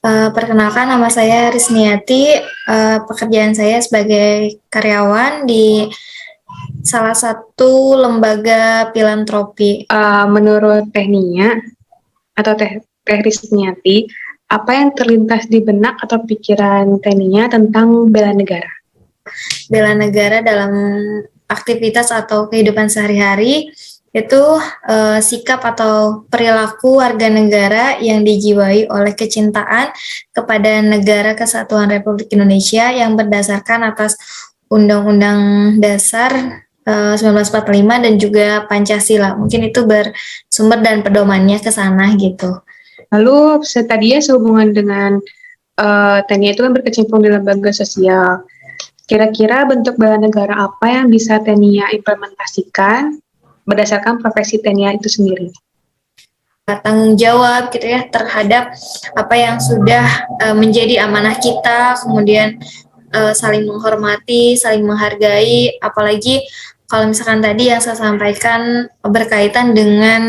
Perkenalkan nama saya Risniati. Pekerjaan saya sebagai karyawan di salah satu lembaga filantropi. Menurut Teh Nia atau Teh Risniati, apa yang terlintas di benak atau pikiran Teh Nia tentang bela negara? Bela negara dalam aktivitas atau kehidupan sehari-hari itu sikap atau perilaku warga negara yang dijiwai oleh kecintaan kepada Negara Kesatuan Republik Indonesia yang berdasarkan atas Undang-Undang Dasar 1945 dan juga Pancasila. Mungkin itu bersumber dan pedomannya ke sana gitu. Lalu tadi ya sehubungan dengan Teh Nia itu kan berkecimpung di lembaga sosial. Kira-kira bentuk bela negara apa yang bisa Teh Nia implementasikan berdasarkan profesi Teh Nia itu sendiri? Tanggung jawab gitu ya terhadap apa yang sudah menjadi amanah kita, kemudian saling menghormati, saling menghargai, apalagi kalau misalkan tadi yang saya sampaikan berkaitan dengan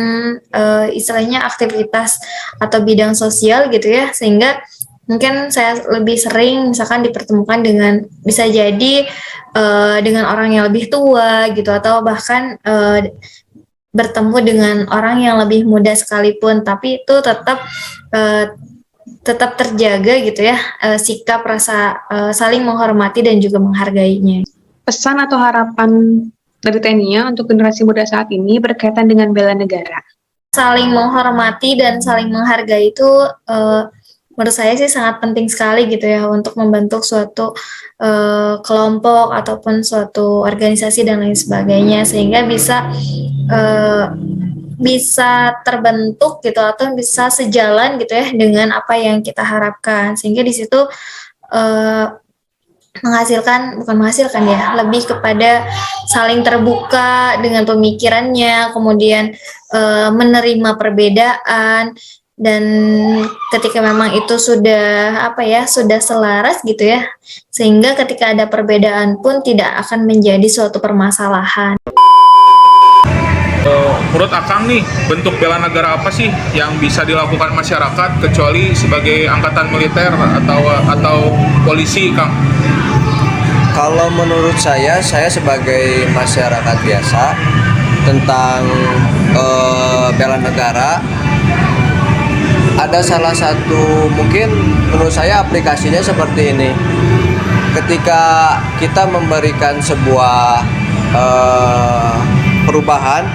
istilahnya aktivitas atau bidang sosial gitu ya, sehingga mungkin saya lebih sering misalkan dipertemukan dengan bisa jadi dengan orang yang lebih tua gitu, atau bahkan bertemu dengan orang yang lebih muda sekalipun, tapi itu tetap terjaga gitu ya, sikap rasa saling menghormati dan juga menghargainya. Pesan atau harapan dari Teh Nia untuk generasi muda saat ini berkaitan dengan bela negara? Saling menghormati dan saling menghargai itu menurut saya sih sangat penting sekali gitu ya untuk membentuk suatu kelompok ataupun suatu organisasi dan lain sebagainya, sehingga bisa terbentuk gitu atau bisa sejalan gitu ya dengan apa yang kita harapkan, sehingga di situ bukan menghasilkan ya, lebih kepada saling terbuka dengan pemikirannya, kemudian menerima perbedaan, dan ketika memang itu sudah selaras gitu ya, sehingga ketika ada perbedaan pun tidak akan menjadi suatu permasalahan. Menurut Akang nih, bentuk bela negara apa sih yang bisa dilakukan masyarakat kecuali sebagai angkatan militer atau polisi, Kang? Kalau menurut saya sebagai masyarakat biasa tentang bela negara, ada salah satu mungkin menurut saya aplikasinya seperti ini. Ketika kita memberikan sebuah perubahan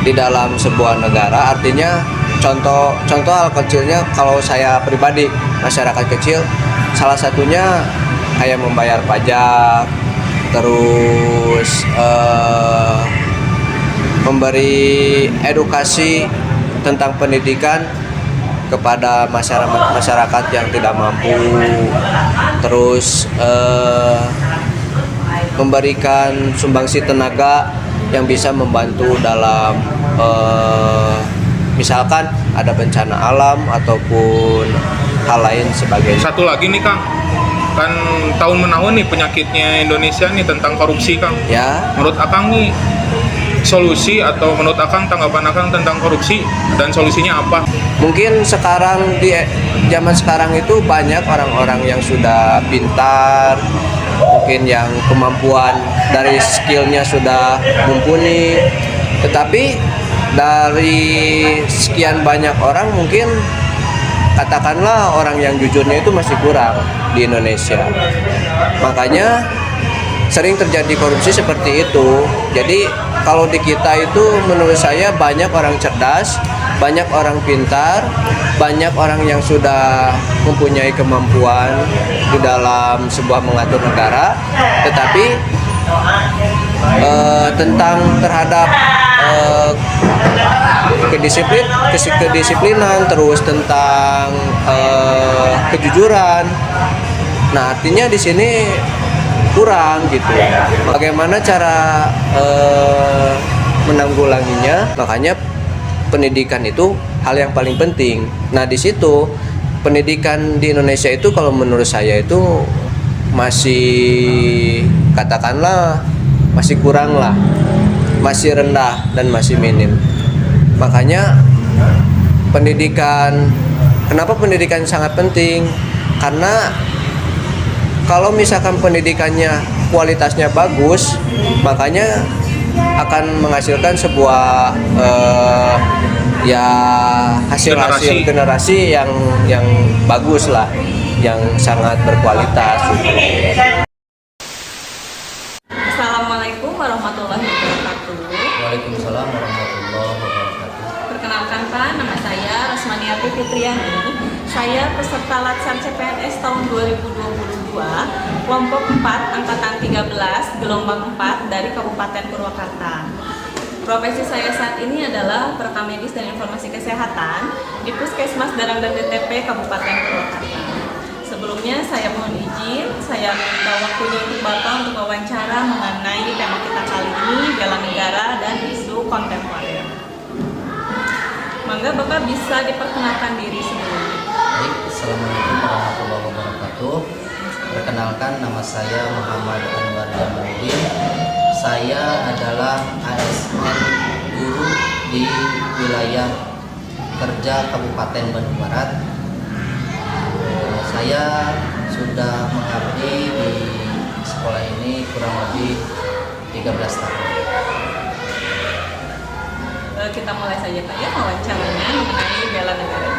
di dalam sebuah negara, artinya contoh hal kecilnya, kalau saya pribadi masyarakat kecil, salah satunya kayak membayar pajak, terus memberi edukasi tentang pendidikan kepada masyarakat yang tidak mampu, terus memberikan sumbangsi tenaga yang bisa membantu dalam misalkan ada bencana alam ataupun hal lain sebagainya. Satu lagi nih, Kang, kan tahun menahun nih penyakitnya Indonesia nih tentang korupsi, Kang. Ya. Menurut Akang nih solusi atau menurut Akang tanggapan Akang tentang korupsi dan solusinya apa? Mungkin sekarang di zaman sekarang itu banyak orang-orang yang sudah pintar, mungkin yang kemampuan dari skillnya sudah mumpuni, tetapi dari sekian banyak orang mungkin katakanlah orang yang jujurnya itu masih kurang di Indonesia. Makanya sering terjadi korupsi seperti itu. Jadi kalau di kita itu menurut saya banyak orang cerdas, banyak orang pintar, banyak orang yang sudah mempunyai kemampuan di dalam sebuah mengatur negara, tetapi tentang terhadap kedisiplinan, terus tentang kejujuran. Nah, artinya di sini kurang gitu. Bagaimana cara menanggulanginya? Makanya pendidikan itu hal yang paling penting. Nah, di situ pendidikan di Indonesia itu kalau menurut saya itu masih katakanlah masih kurang lah, masih rendah dan masih minim. Makanya pendidikan Kenapa pendidikan sangat penting? Karena kalau misalkan pendidikannya kualitasnya bagus, makanya akan menghasilkan sebuah ya hasil-hasil generasi yang bagus lah, yang sangat berkualitas. Assalamualaikum warahmatullahi wabarakatuh. Waalaikumsalam warahmatullahi wabarakatuh. Perkenalkan Pak, nama saya Rosmaniati Fitriani. Saya peserta Latsar CPNS tahun 2022, kelompok 4, angkatan 13, gelombang 4 dari Kabupaten Purwakarta. Profesi saya saat ini adalah perekam medis dan informasi kesehatan di Puskesmas Darang dan DTP Kabupaten Purwakarta. Sebelumnya saya mohon izin, saya minta waktunya untuk Bapak untuk wawancara mengenai tema kita kali ini, bela negara dan isu kontemporer. Mangga Bapak bisa diperkenalkan diri sebelumnya. Baik, Assalamualaikum warahmatullahi wabarakatuh. Perkenalkan, nama saya Muhammad Anwar Jamaluddin. Saya adalah ASN guru di wilayah kerja Kabupaten Bandung Barat. Saya sudah mengabdi di sekolah ini kurang lebih 13 tahun. Kita mulai saja Pak ya wawancaranya mengenai bela negara.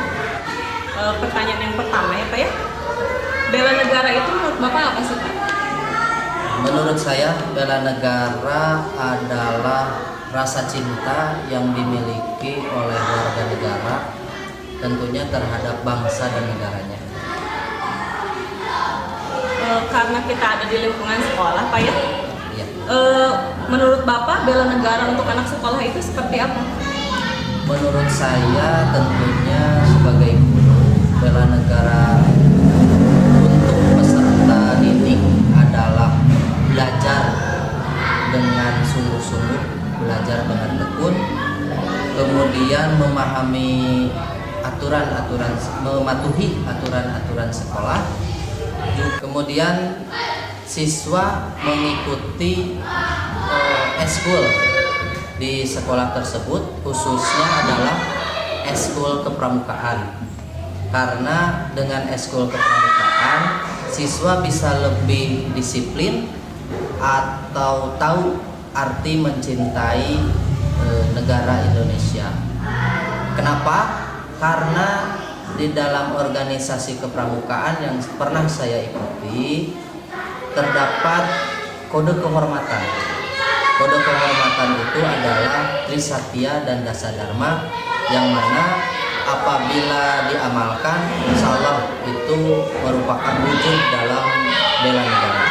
Pertanyaan yang pertama ya Pak ya, bela negara itu menurut Bapak apa sih Pak? Menurut saya, bela negara adalah rasa cinta yang dimiliki oleh warga negara, tentunya terhadap bangsa dan negaranya. Karena kita ada di lingkungan sekolah Pak ya, Iya. menurut Bapak bela negara untuk anak sekolah itu seperti apa? Menurut saya, tentunya sebagai guru, bela negara untuk peserta didik adalah belajar dengan sungguh-sungguh, belajar dengan tekun, kemudian memahami aturan-aturan, mematuhi aturan-aturan sekolah, kemudian siswa mengikuti eskul di sekolah tersebut, khususnya adalah eskul kepramukaan. Karena dengan eskul kepramukaan, siswa bisa lebih disiplin atau tahu arti mencintai negara Indonesia. Kenapa? Karena di dalam organisasi kepramukaan yang pernah saya ikuti terdapat kode kehormatan. Kode kehormatan itu adalah Trisatya dan Dasadharma, yang mana apabila diamalkan, insya Allah itu merupakan wujud dalam bela negara.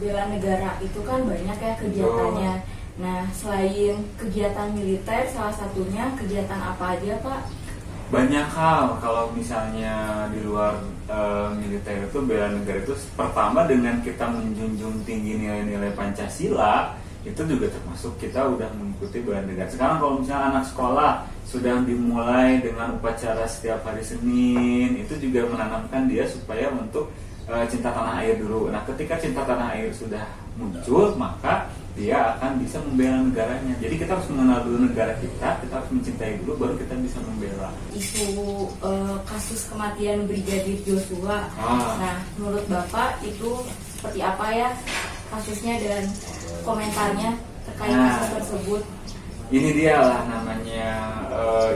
Bela negara itu kan banyak ya kegiatannya. Nah, selain kegiatan militer, salah satunya kegiatan apa aja Pak? Banyak hal. Kalau misalnya di luar militer itu, bela negara itu pertama dengan kita menjunjung tinggi nilai-nilai Pancasila, itu juga termasuk kita udah mengikuti bela negara. Sekarang kalau misalnya anak sekolah sudah dimulai dengan upacara setiap hari Senin, itu juga menanamkan dia supaya untuk cinta tanah air dulu. Nah, ketika cinta tanah air sudah muncul, maka dia akan bisa membela negaranya. Jadi kita harus mengenal dulu negara kita harus mencintai dulu, baru kita bisa membela. Isu kasus kematian Brigadir Joshua. Nah, menurut Bapak itu seperti apa ya kasusnya dan komentarnya terkait kasus tersebut? Ini dia lah namanya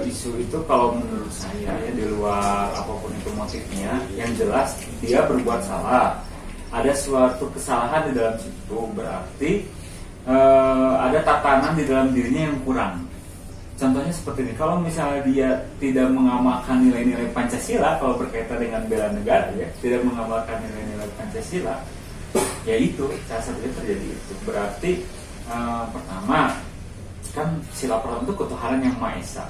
isu itu, kalau menurut saya ya, di luar apapun itu motifnya, yang jelas dia berbuat salah. Ada suatu kesalahan di dalam situ, berarti ada tatanan di dalam dirinya yang kurang. Contohnya seperti ini, kalau misalnya dia tidak mengamalkan nilai-nilai Pancasila, kalau berkaitan dengan bela negara ya, tidak mengamalkan nilai-nilai Pancasila, ya itu salah satunya terjadi itu. Berarti pertama kan sila pertama itu ketuhanan yang Maha Esa.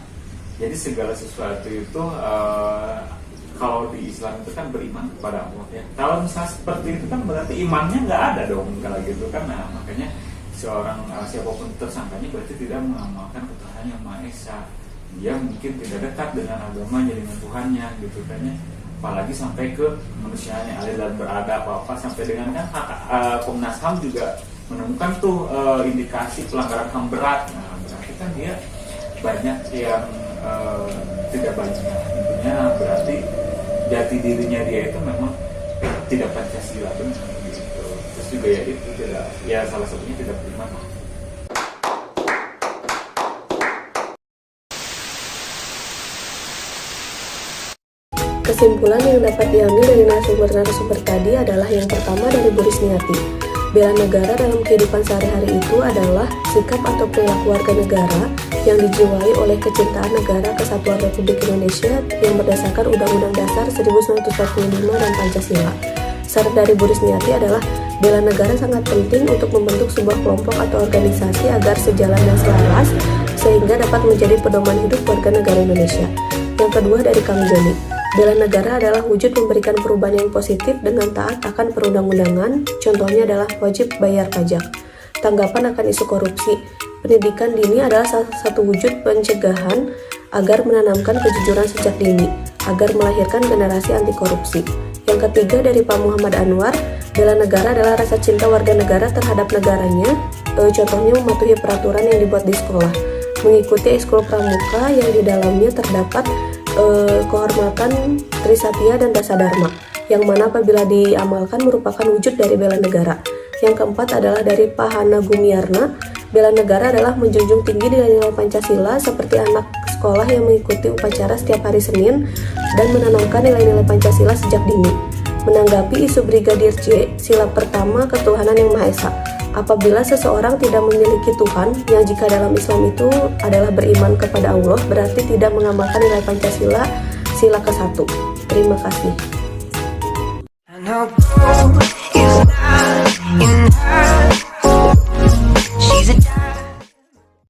Jadi segala sesuatu itu kalau di Islam itu kan beriman kepada Allah ya. Kalau misalnya seperti itu kan berarti imannya nggak ada dong kalau gitu kan. Nah, makanya seorang siapapun tersangkanya berarti tidak mengamalkan ketuhanan yang Maha Esa. Dia mungkin tidak dekat dengan agama jaringan Tuhannya gitu kan ya. Apalagi sampai ke kemanusiaannya, adil dan beradab apa sampai dengan kan Komnas HAM juga menemukan tuh indikasi pelanggaran HAM berat. Nah, berarti kan dia banyak yang tidak banyak. Intinya berarti jati dirinya dia itu memang tidak Pancasila benar gitu. Terus juga ya itu tidak, ya salah satunya tidak beriman. Kesimpulan yang dapat diambil dari narasumber-narasumber tadi adalah yang pertama dari Bu Risniati. Bela negara dalam kehidupan sehari-hari itu adalah sikap atau perilaku warga negara yang dijiwai oleh kecintaan negara Kesatuan Republik Indonesia yang berdasarkan Undang-Undang Dasar 1945 dan Pancasila. Syarat dari Bu Risniati adalah bela negara sangat penting untuk membentuk sebuah kelompok atau organisasi agar sejalan dan selaras sehingga dapat menjadi pedoman hidup warga negara Indonesia. Yang kedua dari Kang Joni, bela negara adalah wujud memberikan perubahan yang positif dengan taat akan perundang-undangan, contohnya adalah wajib bayar pajak. Tanggapan akan isu korupsi, pendidikan dini adalah salah satu wujud pencegahan agar menanamkan kejujuran sejak dini, agar melahirkan generasi anti korupsi. Yang ketiga dari Pak Muhammad Anwar, bela negara adalah rasa cinta warga negara terhadap negaranya, contohnya mematuhi peraturan yang dibuat di sekolah, mengikuti ekskul pramuka yang di dalamnya terdapat kehormatan, Trisatya dan Dasa Dharma, yang mana apabila diamalkan merupakan wujud dari bela negara. Yang keempat adalah dari Pak Hana Gumiarna, bela negara adalah menjunjung tinggi nilai-nilai Pancasila seperti anak sekolah yang mengikuti upacara setiap hari Senin dan menanamkan nilai-nilai Pancasila sejak dini. Menanggapi isu Brigadir J, sila pertama ketuhanan yang Maha Esa. Apabila seseorang tidak memiliki Tuhan, yang jika dalam Islam itu adalah beriman kepada Allah, berarti tidak mengamalkan nilai Pancasila, sila ke-1. Terima kasih.